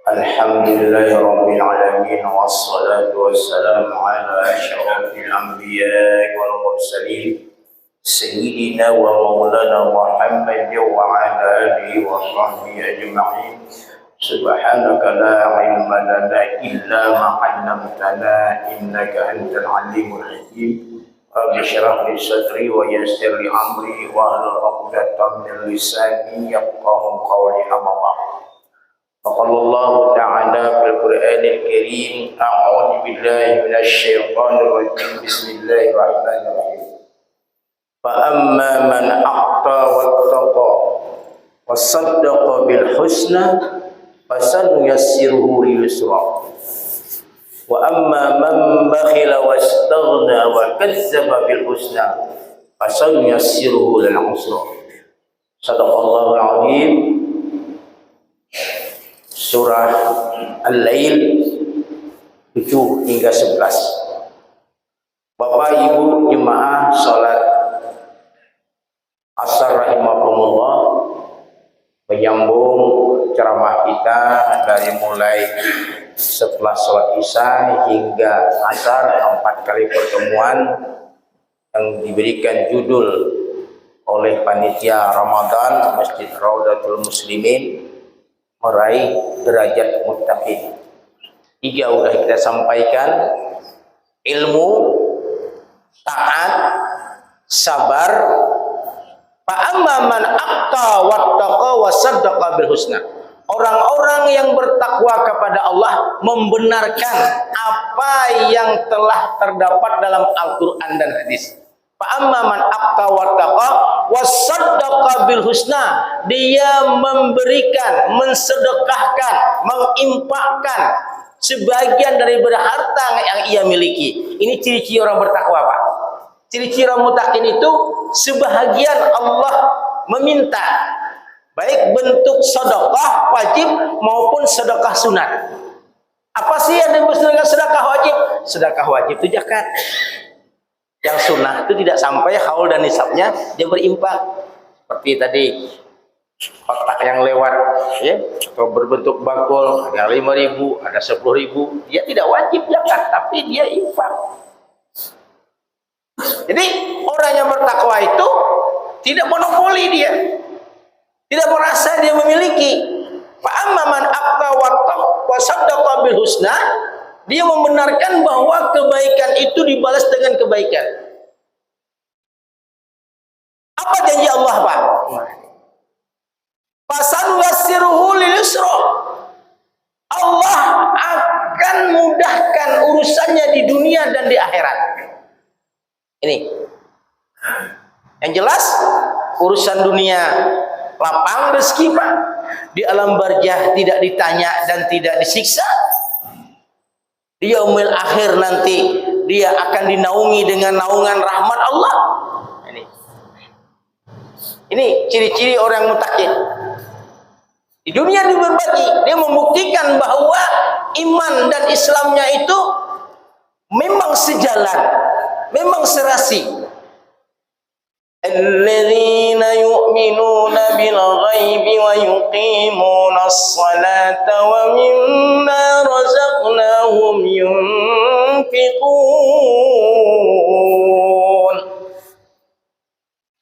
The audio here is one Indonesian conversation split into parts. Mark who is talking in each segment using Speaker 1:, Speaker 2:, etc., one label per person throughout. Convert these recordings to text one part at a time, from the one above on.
Speaker 1: Alhamdulillahi Rabbil Alamin. Wassalatu wassalamu ala asyrafil anbiya wal mursalin Sayyidina wa maulana Muhammad wa ala alihi wa sahbihi ajma'in. Subhanaka la ilma lana illa ma 'allamtana innaka antal alimul hakim. Rabbi shrah li sadri wa yassir li amri wa hlul 'uqdatam min lisani yafqahu qawli. Amma ba'd. Qala ta'ala fil Qur'anil Karim, a'udzu billahi minasy syaithanir rajim. Bismillahirrahmanirrahim. Fa amma man a'ta wattaqa wa saddaqa bil husna fasanuyassiruhu lil yusra. Wa amma man bakhila wastaghna wa kazzaba bil husna fasanuyassiruhu lil usra. Shadaqallahul azim. Surah Al-Lail 7 hingga 11. Bapak Ibu jemaah salat Asar rahimakumullah, menyambung ceramah kita dari mulai setelah sholat Isya hingga Asar, 4 kali pertemuan yang diberikan judul oleh panitia Ramadan Masjid Raudatul Muslimin, meraih derajat muttaqin. 3 udah kita sampaikan: ilmu, taat, sabar. Fa'amma man aqta wattaqa wa saddaqa bil husna. Orang-orang yang bertakwa kepada Allah, membenarkan apa yang telah terdapat dalam Al-Qur'an dan hadis. Fa'amma man aqta wattaqa wa saddaqa bil husna. Dia memberikan, mensedekahkan, menginfakkan sebagian daripada harta yang ia miliki. Ini ciri-ciri orang bertakwa, Pak. Ciri-ciri orang muttaqin itu sebahagian Allah meminta, baik bentuk sedekah wajib maupun sedekah sunat. Apa sih yang dimaksud dengan sedekah wajib? Sedekah wajib itu zakat. Yang sunnah itu tidak sampai haul dan nisabnya dia berinfak. Seperti tadi kotak yang lewat, ya, atau berbentuk bakul, ada 5.000, ada 10.000, dia tidak wajib zakat, tapi dia infak. Jadi orang yang bertakwa itu tidak monopoli dia, tidak merasa dia memiliki. Fa'amma man aqta wa saddaqa bil husna. Dia membenarkan bahwa kebaikan itu dibalas dengan kebaikan. Apa janji Allah, Pak? Fasanuyassiruhu lil yusra. Allah akan mudahkan urusannya di dunia dan di akhirat. Ini yang jelas, urusan dunia lapang rezeki, Pak. Di alam barzah tidak ditanya dan tidak disiksa. Di yaumil akhir nanti dia akan dinaungi dengan naungan rahmat Allah. Ini ciri-ciri orang muttaqin. Di dunia dia berbagi, dia membuktikan bahwa iman dan Islamnya itu memang sejalan, memang serasi. Alladzina yu'minuna bil ghaibi wa yuqimuna as-salata wa mimma razaqnahum yunfiqun.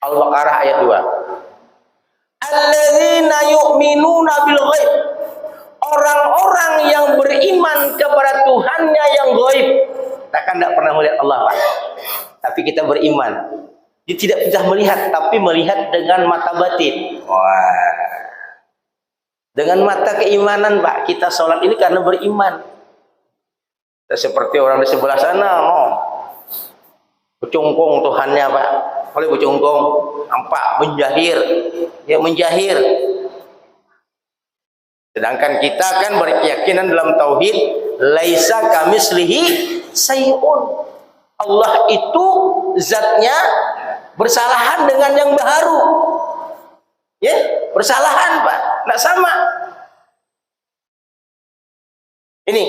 Speaker 1: Al-Baqarah ayat 2. Alladzina yu'minuna bil ghaib. Orang-orang yang beriman kepada Tuhannya yang gaib. Kita kan tidak pernah melihat Allah, Pak. Tapi kita beriman. Dia tidak bisa melihat, tapi melihat dengan mata batin. Wah. Dengan mata keimanan, Pak. Kita sholat ini karena beriman. Kita seperti orang di sebelah sana, bercungkung Tuhannya, Pak. Oleh bercungkung, nampak menjahir. Ya, menjahir. Sedangkan kita kan berkeyakinan dalam tauhid, laisa kamislihi syai'un. Allah itu zatnya bersalahan dengan yang baru. Ya, bersalahan, Pak. Tidak sama. Ini.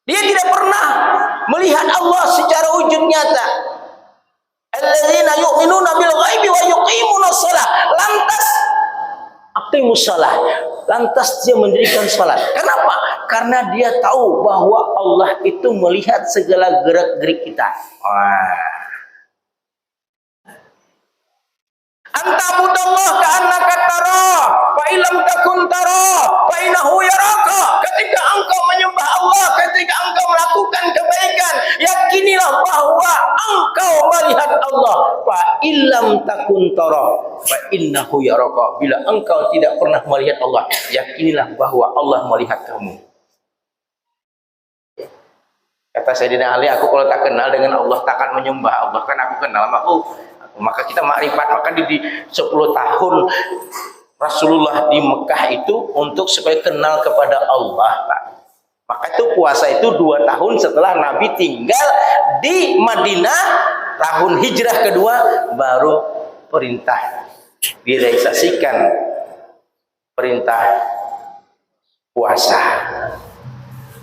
Speaker 1: Dia tidak pernah melihat Allah secara wujud nyata. Alladzina yu'minuna bil ghaibi wa yuqimuna shalah. Lantas aqimus shalah. Lantas dia mendirikan salat. Kenapa? Karena dia tahu bahwa Allah itu melihat segala gerak-gerik kita. Antabudallah ka'annaka tarah, fa illam takun tarah, fa innahu yaraka. Ketika engkau menyembah Allah, ketika engkau melakukan kebaikan, yakinilah bahwa engkau melihat Allah. Fa illam takun tarah, fa innahu yaraka. Bila engkau tidak pernah melihat Allah, yakinilah bahwa Allah melihat kamu. Kata Sayyidina Ali, aku kalau tak kenal dengan Allah takkan menyembah Allah, kan aku kenal sama aku. Maka kita makrifat. Maka di 10 tahun Rasulullah di Mekah itu untuk supaya kenal kepada Allah, Pak. Maka itu puasa itu 2 tahun setelah Nabi tinggal di Madinah, tahun hijrah kedua baru perintah direalisasikan perintah puasa.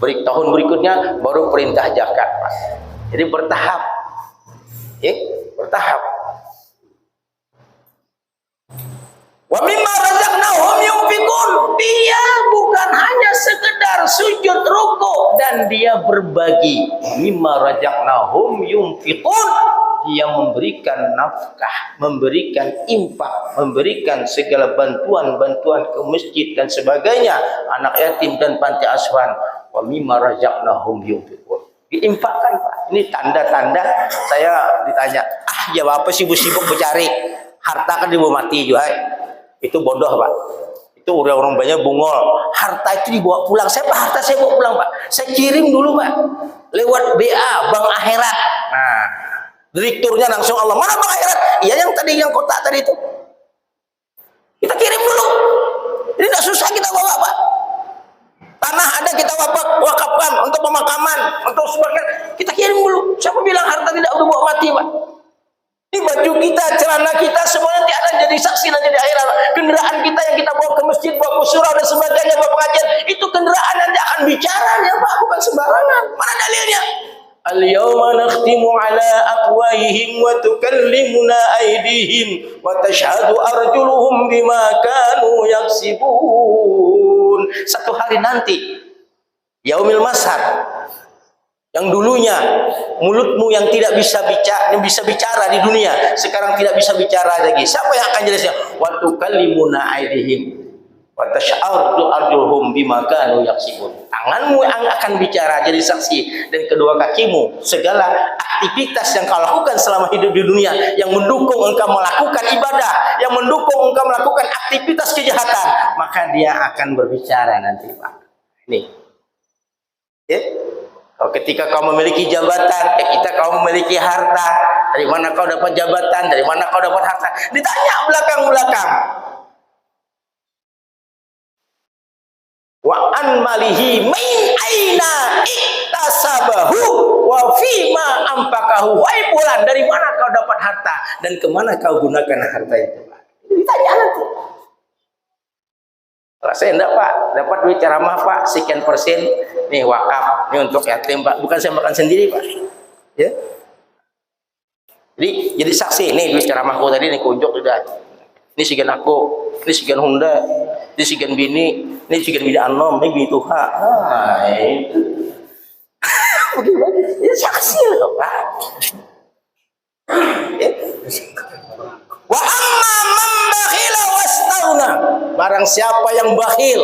Speaker 1: Tahun berikutnya baru perintah zakat, Pak. Jadi bertahap. Bertahap. Wa mimma razaqnahum yunfiqun. Dia bukan hanya sekedar sujud rukuk dan dia berbagi. Mimma razaqnahum yunfiqun. Dia memberikan nafkah, memberikan infak, memberikan segala bantuan-bantuan ke masjid dan sebagainya, anak yatim dan panti asuhan. Wa mimma razaqnahum yunfiqun. Diinfakkan, Pak. Ini tanda-tanda saya ditanya, ya apa sibuk-sibuk mencari harta kan dibawa mati juga. Itu bodoh, Pak. Itu orang-orang banyak bungol. Harta itu dibawa pulang. Siapa harta saya bawa pulang, Pak? Saya kirim dulu, Pak. Lewat BA, Bank Akhirat. Nah, direkturnya langsung Allah. Mana Bank Akhirat? Iya yang tadi, yang kotak tadi itu. Kita kirim dulu. Ini tidak susah kita bawa, Pak. Tanah ada kita wakafkan untuk pemakaman, untuk sebagainya. Kita kirim dulu. Siapa bilang harta tidak udah bawa mati, Pak? Ini baju kita, celana kita, semuanya tidak akan jadi saksi nanti di akhirat. Kendaraan kita yang kita bawa ke masjid, bawa ke surau dan sebagainya, bawa pengajian, itu kendaraan nanti akan bicara, ya Pak, bukan sembarangan. Mana dalilnya? Al-yawma nakhtimu ala afwahihim wa tukallimuna aydihim wa tashhadu arjuluhum bima kanu yaksibun. Satu hari nanti, yaumil masad, yang dulunya mulutmu yang tidak bisa bicara di dunia, sekarang tidak bisa bicara lagi. Siapa yang akan jelasnya? Wa tukallimuna aydihim wa tashhadu arjuluhum bima kanu yaksibun. Tanganmu yang akan bicara jadi saksi, dan kedua kakimu segala aktivitas yang kau lakukan selama hidup di dunia yang mendukung engkau melakukan ibadah, yang mendukung engkau melakukan aktivitas kejahatan, maka dia akan berbicara nanti, Pak. Ini. Ya. Ketika kau memiliki jabatan, ketika kau memiliki harta, dari mana kau dapat jabatan, dari mana kau dapat harta, ditanya belakang-belakang. Wa an malihi min aina iktasabahu wa fima anfaqahu. Wahai fulan, dari mana kau dapat harta dan kemana kau gunakan harta itu, Pak? Ditanya nanti. Saya enggak, Pak, dapat duit ceramah, Pak, sekian persen, nih wakaf, ini untuk yatim, Pak, bukan saya makan sendiri, Pak, ya. Jadi saksi, nih duit ceramahku tadi, nih kunjuk sudah, ini sekian aku, ini sekian Honda, ini sekian bini, ini sekian bini anom, ini bini tuha, itu, ini saksi loh, Pak. Wa amma man bakhila wastaghna. Barang siapa yang bakhil,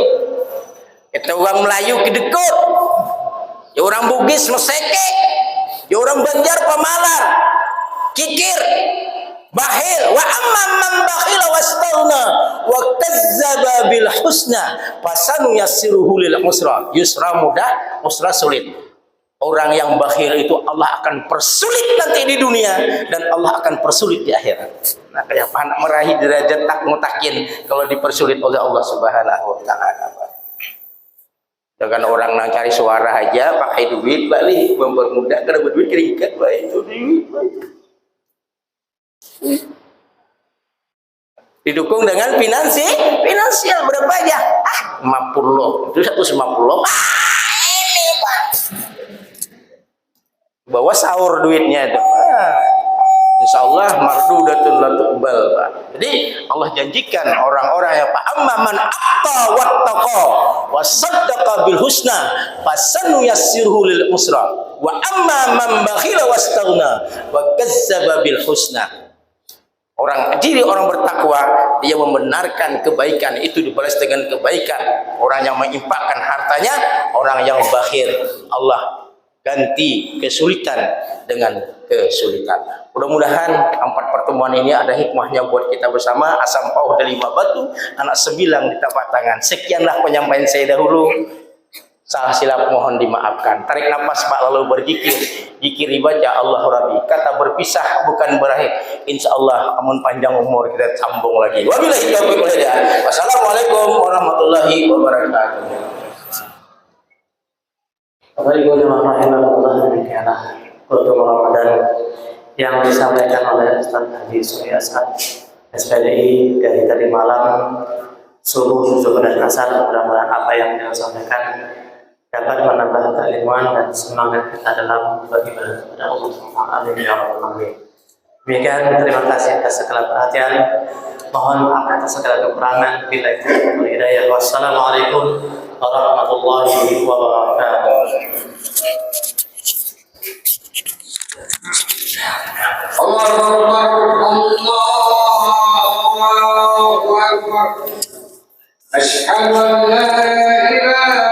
Speaker 1: kita orang Melayu kedekut, ya orang Bugis meseke, ya orang Banjar pemalar, kikir, bakhil. Wa amma man bakhila wastaghna wa kazzaba bil husna fasanu yassiruhu lil usra. Yusra mudah, usra sulit. Orang yang bakhil itu Allah akan persulit nanti di dunia, dan Allah akan persulit di akhirat. Nah, kayak anak meraih derajat tak mutakin kalau dipersulit oleh Allah Subhanahu wa taala. Dengan orang yang cari suara aja pakai duit, balik mempermudah karena berduit keringat, Pak, itu duit. Didukung dengan finansial berapa aja? 50. Itu 150. Ini, Pak. Bawa sahur duitnya itu. insyaallah mardudatun la tuqbal. Jadi Allah janjikan orang-orang yang amma man atta wattaqa wa saddaqa bil husna fasanuyassiruhu lil usra wa amma man bakhila wastaghna wa kazzaba bil husna. Orang bertakwa, dia membenarkan kebaikan itu dibalas dengan kebaikan. Orang yang menginfakkan hartanya, orang yang bakhil, Allah ganti kesulitan dengan kesulitan. Mudah-mudahan 4 pertemuan ini ada hikmahnya buat kita bersama. Asam pauh dari 5 batu, anak 9 di tapak tangan. Sekianlah penyampaian saya dahulu. Salah silap mohon dimaafkan. Tarik nafas Pak lalu berzikir. Zikir dibaca Allahu Rabbi. Kata berpisah bukan berakhir. Insyaallah amun panjang umur kita sambung lagi. Wabillahi taufiq wal hidayah. Wassalamualaikum warahmatullahi wabarakatuh.
Speaker 2: Alhamdulillah untuk Ramadan yang disampaikan oleh Ustaz Haji Surya Asad SPDI dari tadi malam subuh zuhur dan asar. Mudah-mudahan apa yang dia sampaikan dapat menambah keilmuan dan semangat kita dalam beribadah kepada Allah Subhanahu wa taala. Demikian, terima kasih atas segala perhatian. Mohon maaf atas segala kekurangan. Bila itu hidayah. Wassalamualaikum warahmatullahi wabarakatuh.
Speaker 3: Allahu Akbar. Asyhadu an la